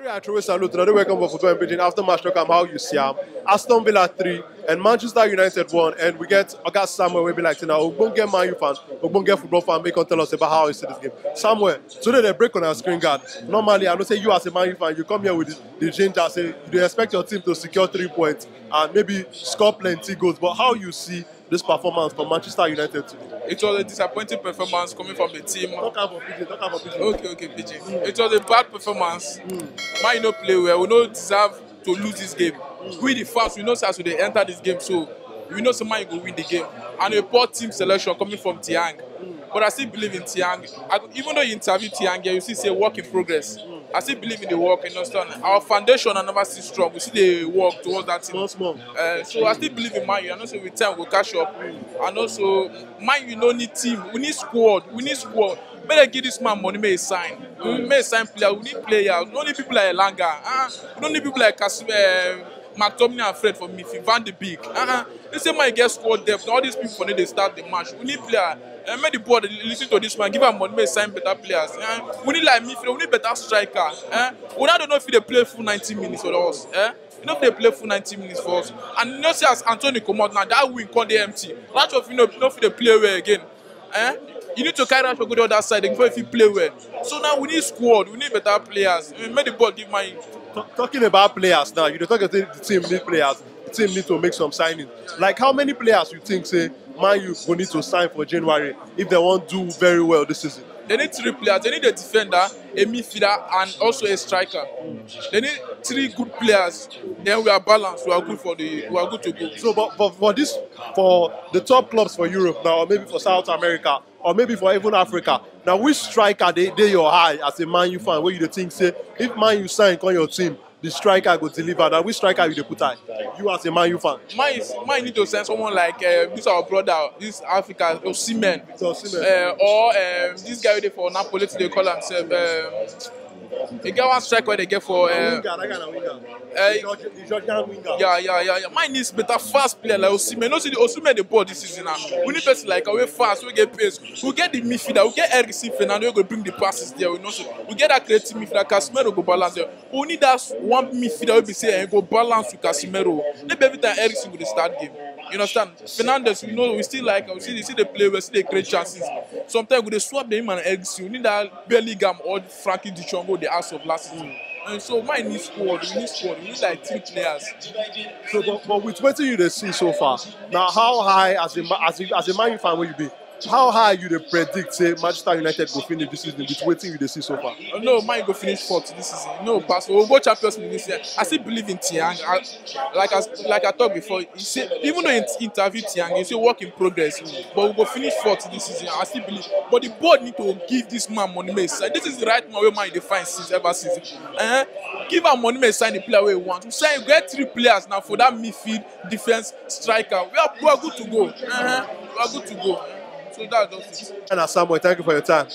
Very actually salute. Another welcome for Football and Pidgin. After match talk am how you see am. Aston Villa 3 and Manchester United 1, and we get Oga Samuel will be like now Ogbonge Man U fan, Ogbonge football fan, make tell us about how you see this game. Samuel, today they break on our screen guard. Normally, I don't say you as a Man U fan, you come here with the ginger, say you expect your team to secure 3 points and maybe score plenty goals. But how you see this performance from Manchester United today? It was a disappointing performance coming from the team. Talk about Pidgin. Okay, Pidgin. It was a bad performance. Man, no play well. We don't deserve to lose this game. We the fans, we know as we enter this game, so we know Man will win the game. And a poor team selection coming from Tiang. But I still believe in Tiang. Even though you interview Tiang, you see say work in progress. I still believe in the work, you understand? Our foundation are never still strong. We see the work towards that team. Small. So I still believe in Man U. And also with time we'll catch up. And also, Man U don't need team. We need squad. Better give this man money, may he sign. We may sign players. We need players. We don't need people like Elanga. We don't need people like McTominay and Fred for me. Van de Beek. They say man get squad depth. All these people for need they start the match. We need players. Make the board listen to this man. Give him money, may sign better players. We need like midfield. We need better striker. We don't know if they play full 90 minutes for us. You know if they play full 90 minutes for us. And you know see as Anthony come out now, that wing called the empty. That's of you know if they play well again. You need to carry out to go to the other side before if you play well. So now we need squad, we need better players. Make the ball give my. Talking about players now, you talk about the team need players. The team need to make some signings. Like how many players you think say Man U will need to sign for January if they want to do very well this season? They need 3 players. They need a defender, a midfielder, and also a striker. They need 3 good players. Then we are balanced. We are good to go. So, but for the top clubs for Europe now, or maybe for South America, or maybe for even Africa, now which striker they your high as a Man U fan? Where you think say if Man U sign on your team, the striker go deliver. Now which striker you put high? You as a Man U fan. Man need to send someone like this our brother, this African Osimhen, or this guy there for Napoli. They call himself. They get one striker where they get for winger. The Georgian winger. Yeah. Mine needs better fast player like Osimhen. No see the Osimhen the ball this season now. We need person like we fast, we get pace. We get the midfielder, we get Eriksen Fernando, we go bring the passes there. We get that creative midfielder, Casemiro go balance there. We need that one midfielder we be say go balance with Casemiro. Maybe every time Eriksen will start game. You understand? Fernandez, we still like we see they play well, see they create chances. Sometimes we they swap the him and Eriksen. We need that Bellingham or Frankie de Jong the ass of last season. And so mine needs squad. We need like 3 players. So, but with what you see so far, now how high as a Man U fan will you be? How high you dey predict say Manchester United go finish this season with what you see so far? No, Man go finish 4th this season. No, pass. We'll go Champions League this year. I still believe in Tiang. Like I talked before, you see, even though in interview Tiang, you say work in progress. But we'll go finish 4th this season. I still believe. But the board need to give this man money. This is the right man where Man define since ever season. Give him money, sign the player where we want. We sign, get 3 players now for that midfield, defense, striker. We are good to go. We are good to go. So that's just it. And Samuel, thank you for your time.